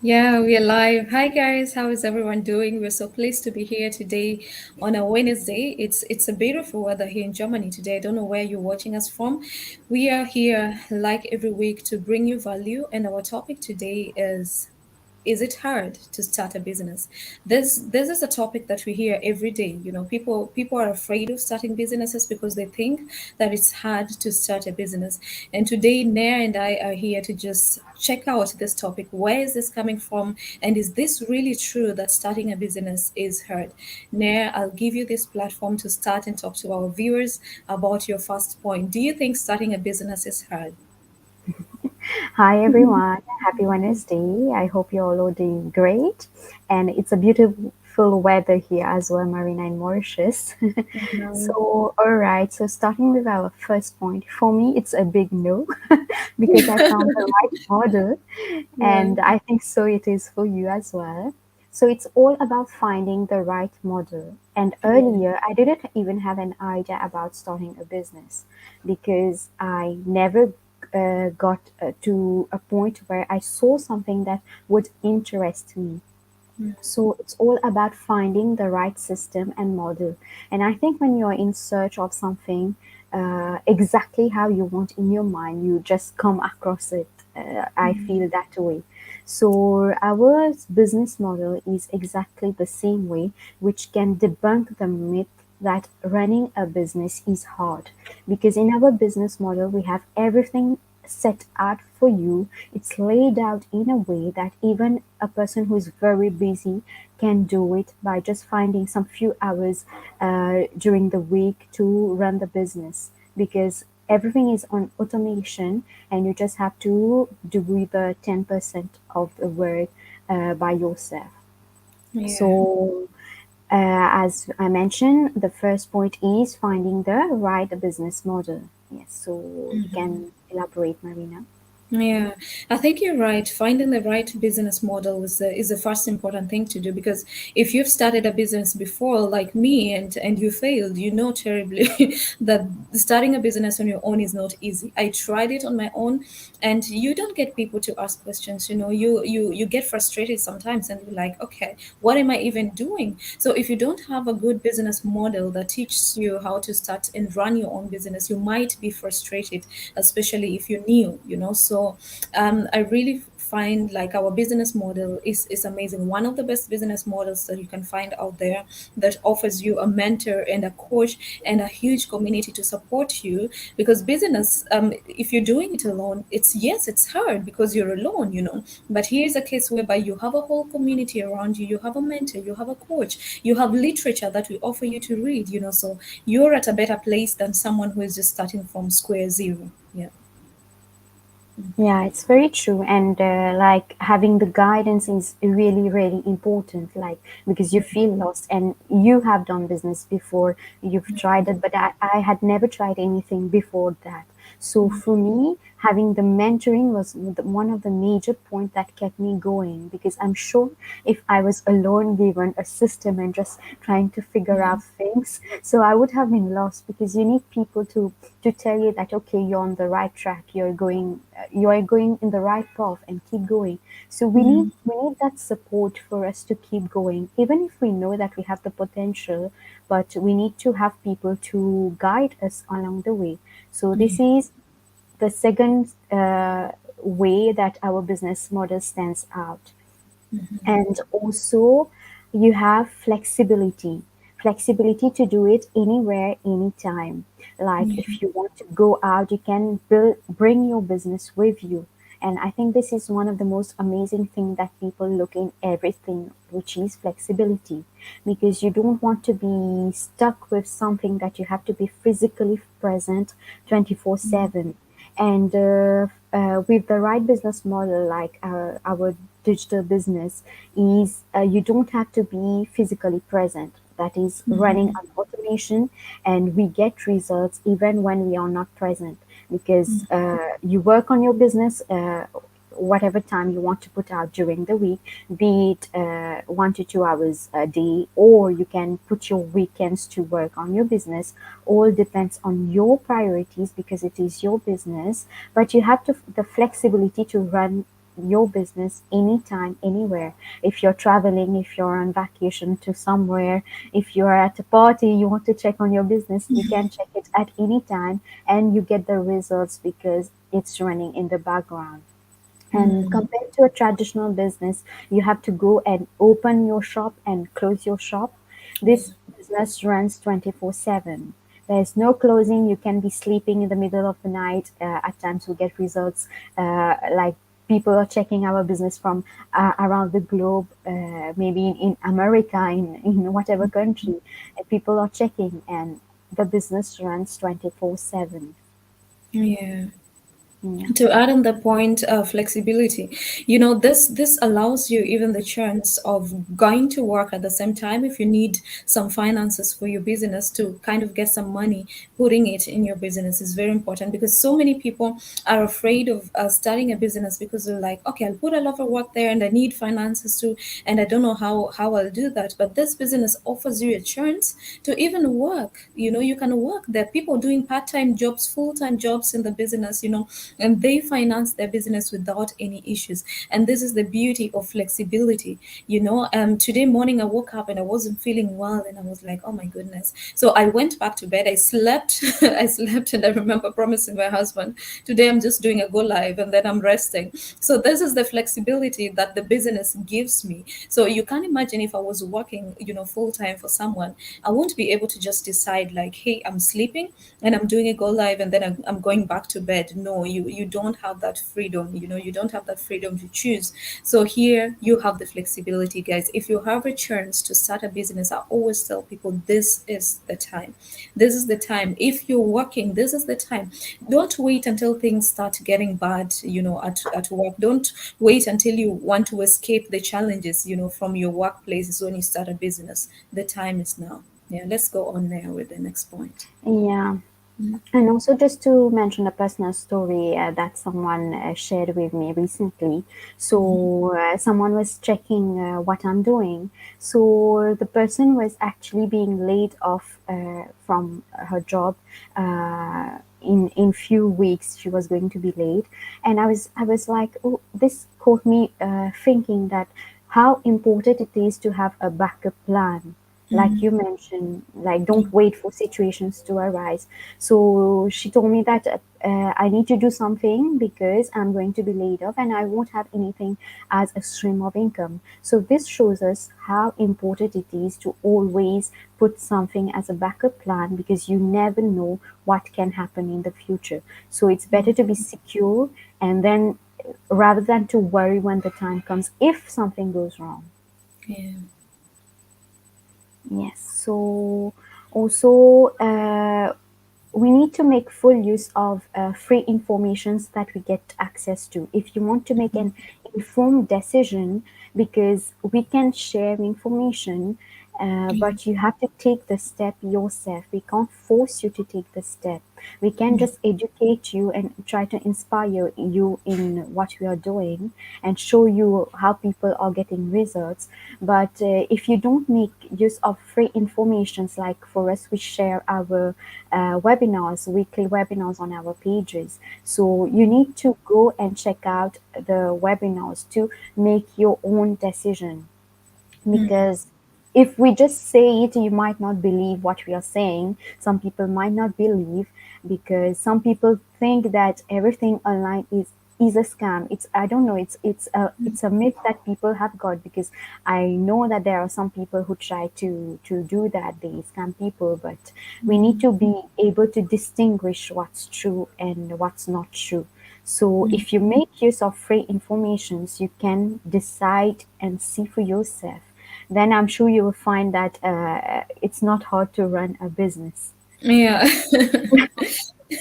Yeah, we are live. Hi guys, how is everyone doing? We're so pleased to be here today on a Wednesday. It's a beautiful weather here in Germany today. I don't know where you're watching us from. We are here like every week to bring you value, and our topic today is it hard to start a business? This is a topic that we hear every day. People are afraid of starting businesses because they think that it's hard to start a business. And today Nair and I are here to just check out this topic. Where is this coming from? And is this really true that starting a business is hard? Nair, I'll give you this platform to start and talk to our viewers about your first point. Do you think starting a business is hard? Hi everyone, happy Wednesday. I hope you're all doing great. And it's a beautiful weather here as well, Marina and Mauritius. No. So, all right, so starting with our first point, for me, it's a big no because I found the right model, Yeah. and I think so it is for you as well. So, it's all about finding the right model. And Yeah. earlier, I didn't even have an idea about starting a business because I never got to a point where I saw something that would interest me. So it's all about finding the right system and model. And I think when you're in search of something exactly how you want in your mind, you just come across it. I feel that way. So our business model is exactly the same way, which can debunk the myth that running a business is hard. Because in our business model, we have everything set out for you. It's laid out in a way that even a person who is very busy can do it by just finding some few hours during the week to run the business, because everything is on automation and you just have to do the 10% of the work by yourself. Yeah. So as I mentioned, the first point is finding the right business model. Yes, so you can elaborate, Marina. Yeah, I think you're right. Finding the right business model is the first important thing to do, because if you've started a business before, like me, and you failed, you know terribly that starting a business on your own is not easy. I tried it on my own, and you don't get people to ask questions. You get frustrated sometimes, and you're like, okay, what am I even doing? So if you don't have a good business model that teaches you how to start and run your own business, you might be frustrated, especially if you're new. So I really find like our business model is amazing. One of the best business models that you can find out there, that offers you a mentor and a coach and a huge community to support you. Because business, if you're doing it alone, it's hard because you're alone. But here's a case whereby you have a whole community around you. You have a mentor, you have a coach, you have literature that we offer you to read. So you're at a better place than someone who is just starting from square zero. Yeah. Yeah, it's very true. And like having the guidance is really, really important. Like, because you feel lost and you have done business before, you've tried it, but I had never tried anything before that. So for me, having the mentoring was one of the major points that kept me going, because I'm sure if I was alone given a system and just trying to figure Yeah. out things, so I would have been lost, because you need people to tell you that okay, you're on the right track, you are going in the right path, and keep going. So we need that support for us to keep going, even if we know that we have the potential, but we need to have people to guide us along the way. So this is the second way that our business model stands out. And also, you have flexibility to do it anywhere, anytime. Like if you want to go out, you can bring your business with you. And I think this is one of the most amazing thing that people look in everything, which is flexibility, because you don't want to be stuck with something that you have to be physically present 24/7. And with the right business model, like our digital business, is you don't have to be physically present. That is running on automation, and we get results even when we are not present, because you work on your business. Whatever time you want to put out during the week, be it 1 to 2 hours a day, or you can put your weekends to work on your business. All depends on your priorities, because it is your business, but you have the flexibility to run your business anytime, anywhere. If you're traveling, if you're on vacation to somewhere, if you're at a party, you want to check on your business, you can check it at any time and you get the results because it's running in the background. And Mm. compared to a traditional business, you have to go and open your shop and close your shop. Yeah. This business runs 24/7. There's no closing. You can be sleeping in the middle of the night. At times, we get results like people are checking our business from around the globe, maybe in America, in whatever country. People are checking, and the business runs 24/7. Yeah. Yeah. To add on the point of flexibility, you know, this allows you even the chance of going to work at the same time if you need some finances for your business to kind of get some money. Putting it in your business is very important because so many people are afraid of starting a business because they're like, okay, I'll put a lot of work there and I need finances too, and I don't know how I'll do that. But this business offers you a chance to even work. You know, you can work. There are people doing part-time jobs, full-time jobs in the business, you know, and they finance their business without any issues. And this is the beauty of flexibility. You know, today morning I woke up and I wasn't feeling well, and I was like, oh my goodness. So I went back to bed. I slept. I slept, and I remember promising my husband, today I'm just doing a go live and then I'm resting. So this is the flexibility that the business gives me. So you can't imagine if I was working, you know, full time for someone, I won't be able to just decide like, hey, I'm sleeping and I'm doing a go live and then I'm going back to bed. No, you don't have that freedom. You know, you don't have that freedom to choose. So here you have the flexibility, guys. If you have a chance to start a business, I always tell people this is the time. This is the time. If you're working, this is the time. Don't wait until things start getting bad, you know, at work. Don't wait until you want to escape the challenges, you know, from your workplaces when you start a business. The time is now. Yeah, let's go on there with the next point. Yeah. And also, just to mention a personal story that someone shared with me recently. So, someone was checking what I'm doing. So, the person was actually being laid off from her job. In few weeks, she was going to be laid, and I was like, oh, this caught me thinking that how important it is to have a backup plan, like you mentioned, like don't wait for situations to arise. So she told me that I need to do something because I'm going to be laid off and I won't have anything as a stream of income. So this shows us how important it is to always put something as a backup plan because you never know what can happen in the future. So it's better to be secure and then rather than to worry when the time comes if something goes wrong. Yeah. Yes. So also we need to make full use of free informations that we get access to if you want to make an informed decision, because we can share information, but you have to take the step yourself. We can't force you to take the step. We can just educate you and try to inspire you in what we are doing and show you how people are getting results. But if you don't make use of free informations, like for us, we share our webinars, weekly webinars on our pages. So you need to go and check out the webinars to make your own decision, because if we just say it, you might not believe what we are saying. Some people might not believe because some people think that everything online is a scam. It's, I don't know, it's a myth that people have got, because I know that there are some people who try to do that. They scam people, but we need to be able to distinguish what's true and what's not true. So if you make use of free informations, you can decide and see for yourself. Then I'm sure you will find that it's not hard to run a business. Yeah.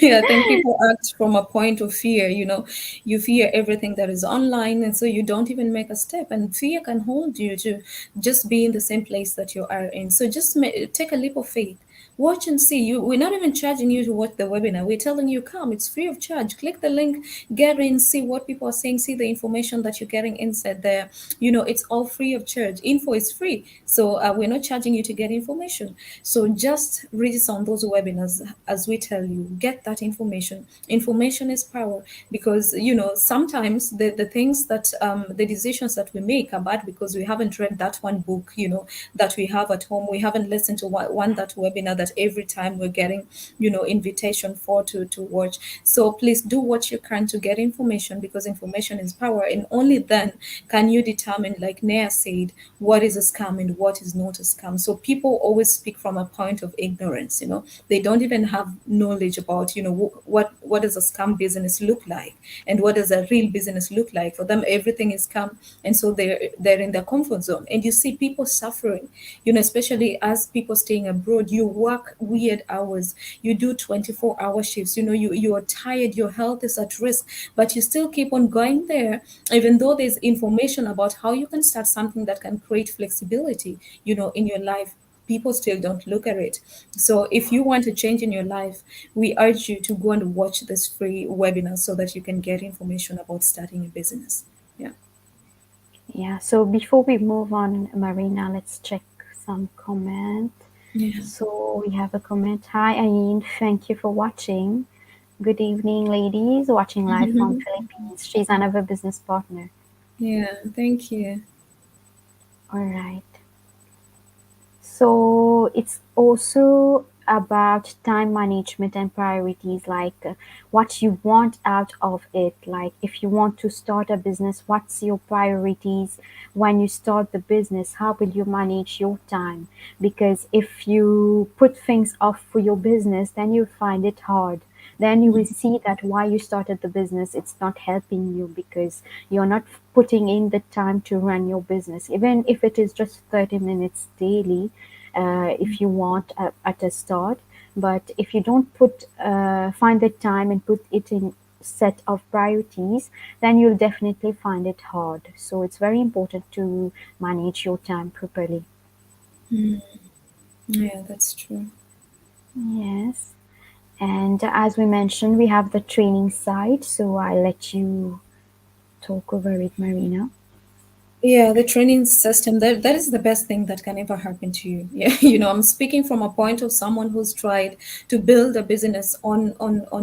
Yeah, I think people act from a point of fear, you know, you fear everything that is online, and so you don't even make a step, and fear can hold you to just be in the same place that you are in. So just take a leap of faith. Watch and see. We're not even charging you to watch the webinar. We're telling you, come, it's free of charge. Click the link, get in, see what people are saying, see the information that you're getting inside there. It's all free of charge. Info is free. So we're not charging you to get information. So just register on those webinars as we tell you. Get that information. Information is power, because sometimes the things that the decisions that we make are bad because we haven't read that one book, that we have at home. We haven't listened to one that webinar that every time we're getting, invitation for to watch. So please do what you can to get information, because information is power, and only then can you determine, like Nea said, what is a scam and what is not a scam. So people always speak from a point of ignorance. They don't even have knowledge about, what does a scam business look like, and what does a real business look like. For them, everything is scam, and so they're in their comfort zone. And you see people suffering, especially as people staying abroad. You work weird hours, you do 24-hour shifts, you are tired, your health is at risk, but you still keep on going there, even though there's information about how you can start something that can create flexibility, in your life. People still don't look at it. So if you want to change in your life, we urge you to go and watch this free webinar so that you can get information about starting a business. Yeah. Yeah, so before we move on, Marina, let's check some comment. Yeah. So we have a comment. Hi, Ayin. Thank you for watching. Good evening, ladies. Watching live from Philippines. She's another business partner. Yeah, thank you. All right. So it's also about time management and priorities, like what you want out of it. Like if you want to start a business, what's your priorities when you start the business? How will you manage your time? Because if you put things off for your business, then you find it hard. Then you will see that why you started the business, it's not helping you because you're not putting in the time to run your business, even if it is just 30 minutes daily, if you want at a start. But if you don't find the time and put it in set of priorities, then you'll definitely find it hard. So it's very important to manage your time properly. Yeah, that's true. Yes. And as we mentioned, we have the training side. So I'll let you talk over it, Marina. Yeah, the training system, that is the best thing that can ever happen to you. Yeah, I'm speaking from a point of someone who's tried to build a business on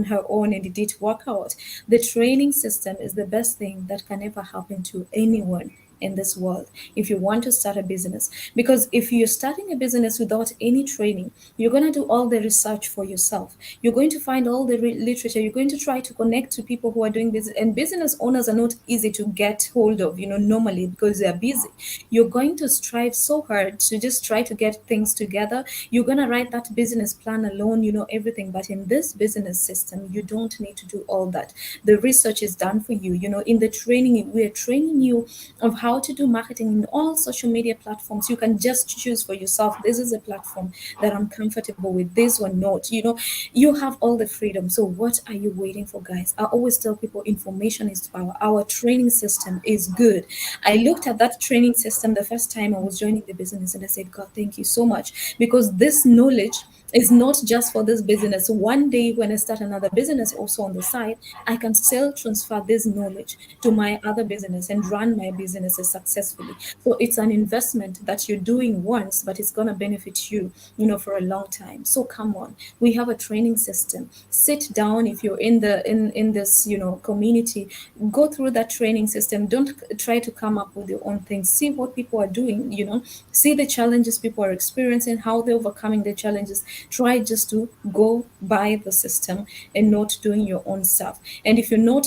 her own and it did work out. The training system is the best thing that can ever happen to anyone in this world if you want to start a business. Because if you're starting a business without any training, you're going to do all the research for yourself. You're going to find all the literature. You're going to try to connect to people who are doing business. And business owners are not easy to get hold of, normally, because they're busy. You're going to strive so hard to just try to get things together. You're going to write that business plan alone, everything. But in this business system, you don't need to do all that. The research is done for you. In the training, we're training you of how to do marketing in all social media platforms. You can just choose for yourself. This is a platform that I'm comfortable with, this one not. You have all the freedom. So what are you waiting for, guys? I always tell people information is power. Our training system is good. I looked at that training system the first time I was joining the business, and I said, God, thank you so much, because this knowledge is not just for this business. One day when I start another business also on the side, I can still transfer this knowledge to my other business and run my businesses successfully. So it's an investment that you're doing once, but it's gonna benefit you, for a long time. So come on, we have a training system. Sit down if you're in this, community. Go through that training system. Don't try to come up with your own things. See what people are doing, see the challenges people are experiencing, how they're overcoming the challenges. Try just to go by the system and not doing your own stuff. And if you're not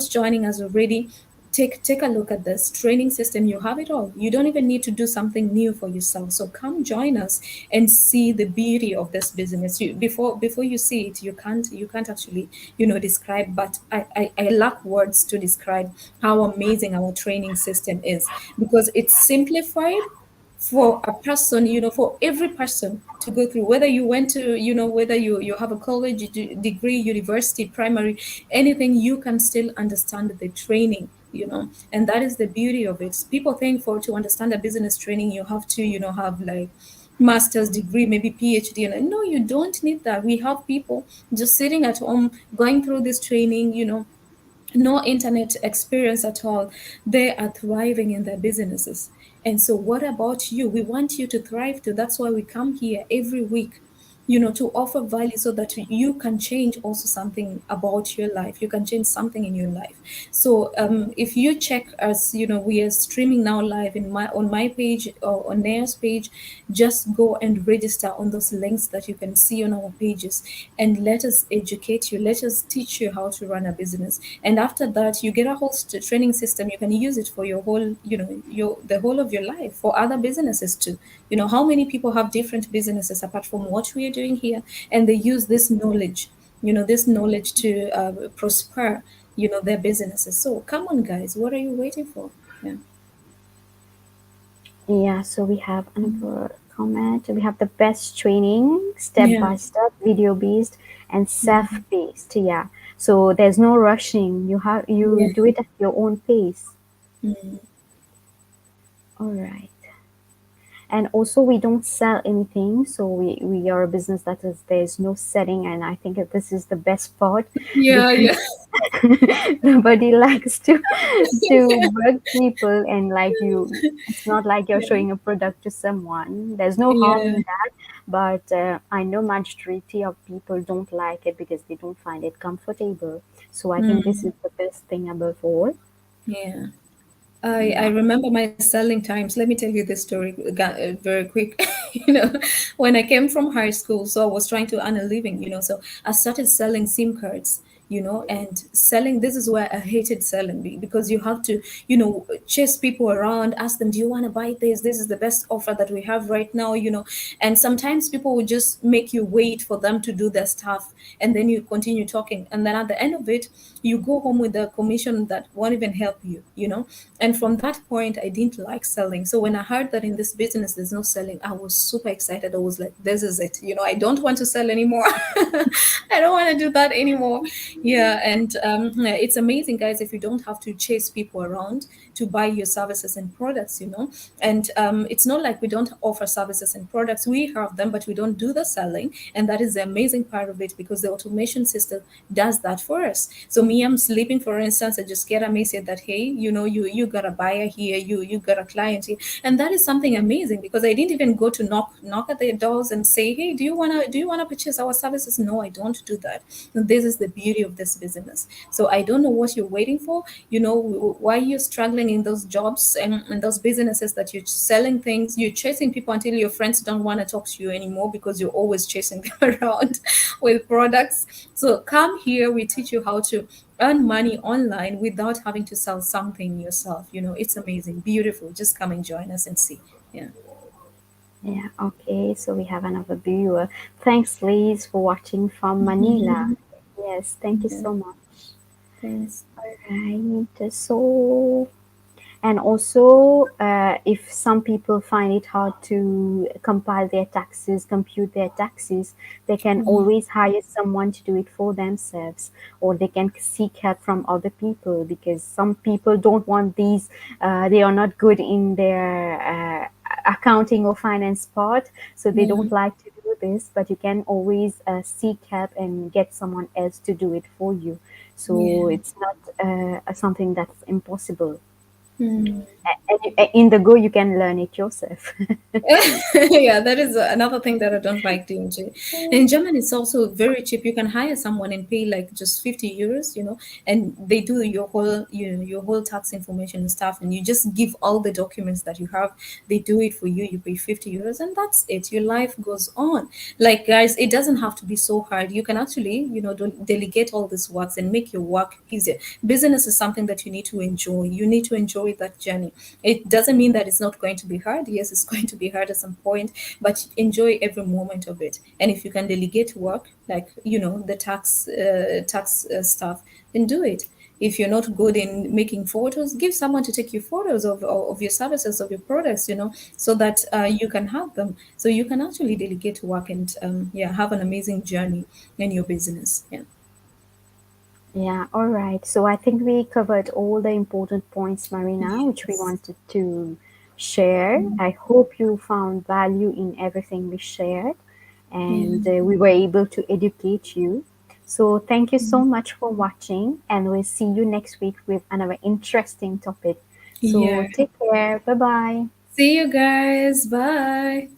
joining us already, take a look at this training system. You have it all. You don't even need to do something new for yourself. So come join us and see the beauty of this business. Before you see it, you can't actually, describe. But I lack words to describe how amazing our training system is, because it's simplified for a person, for every person to go through, whether you went to, whether you have a college degree, university, primary, anything. You can still understand the training, and that is the beauty of it. People think for to understand a business training, you have to, have like master's degree, maybe PhD. And no, you don't need that. We have people just sitting at home going through this training, no internet experience at all. They are thriving in their businesses. And so, what about you? We want you to thrive too. That's why we come here every week, to offer value so that you can change also something about your life. You can change something in your life. So, if you check us, we are streaming now live on my page or on Naya's page. Just go and register on those links that you can see on our pages, and let us educate you. Let us teach you how to run a business. And after that, you get a whole training system. You can use it for your whole, your the whole of your life, for other businesses too. How many people have different businesses apart from what we are doing here, and they use this knowledge to prosper, their businesses. So come on, guys, what are you waiting for? Yeah. Yeah, so we have another comment. We have the best training, step Yeah. by step, video based, and self Mhm. paced. Yeah, so there's no rushing. You Yeah. do it at your own pace. Mm. All right. And also we don't sell anything, so we are a business that is there's no setting, and I think that this is the best part Yeah, yeah. because nobody likes to work people, and like you, it's not like you're Yeah. showing a product to someone. There's no harm Yeah. in that, but I know majority of people don't like it because they don't find it comfortable. So I think this Mm. is the best thing above all. Yeah. I Yeah. remember my selling times. Let me tell you this story very quick. you know, when I came from high school, so I was trying to earn a living, so I started selling SIM cards, and selling. This is where I hated selling because you have to, chase people around, ask them, do you want to buy this? This is the best offer that we have right now, and sometimes people will just make you wait for them to do their stuff, and then you continue talking. And then at the end of it, you go home with a commission that won't even help you. And from that point, I didn't like selling. So when I heard that in this business there's no selling, I was super excited. I was like, this is it. I don't want to sell anymore. I don't want to do that anymore. Yeah. And yeah, it's amazing, guys, if you don't have to chase people around to buy your services and products. And it's not like we don't offer services and products. We have them, but we don't do the selling. And that is the amazing part of it, because the automation system does that for us. So me, I'm sleeping, for instance, I just get a message that, hey, you got a buyer here, you got a client here. And that is something amazing, because I didn't even go to knock at their doors and say, hey, do you wanna purchase our services? No, I don't do that. And this is the beauty of this business. So I don't know what you're waiting for, why you're struggling in those jobs and those businesses, that you're selling things, you're chasing people until your friends don't want to talk to you anymore because you're always chasing them around with products. So come here, we teach you how to earn money online without having to sell something yourself. It's amazing, beautiful. Just come and join us and see. Yeah. Yeah, okay, so we have another viewer. Thanks, Liz, for watching from Manila. Mhm. Yes, thank you Yeah. so much. Thanks. Right, so, and also, if some people find it hard to compile their taxes, compute their taxes, they can Mhm. always hire someone to do it for themselves, or they can seek help from other people, because some people don't want these, they are not good in their accounting or finance part, so they don't Mhm. like to do this, but you can always seek help and get someone else to do it for you. So Yeah. it's not something that's impossible. Hmm. And in the go, you can learn it yourself. Yeah, that is another thing that I don't like doing too. In Germany, it's also very cheap. You can hire someone and pay like just 50 euros, and they do your whole tax information and stuff, and you just give all the documents that you have. They do it for you. You pay 50 euros, and that's it. Your life goes on. Like, guys, it doesn't have to be so hard. You can actually, delegate all these works and make your work easier. Business is something that you need to enjoy. You need to enjoy that journey. It doesn't mean that it's not going to be hard. Yes, it's going to be hard at some point, but enjoy every moment of it. And if you can delegate work, like, the tax stuff, then do it. If you're not good in making photos, give someone to take you photos of your services, of your products, so that you can have them. So you can actually delegate work and, yeah, have an amazing journey in your business. Yeah. Yeah, all right. So I think we covered all the important points, Marina, which we Yes. wanted to. share. I hope you found value in everything we shared, and Yeah. we were able to educate you. So, thank you so much for watching, and we'll see you next week with another interesting topic. So, Yeah. take care. Bye bye. See you guys. Bye.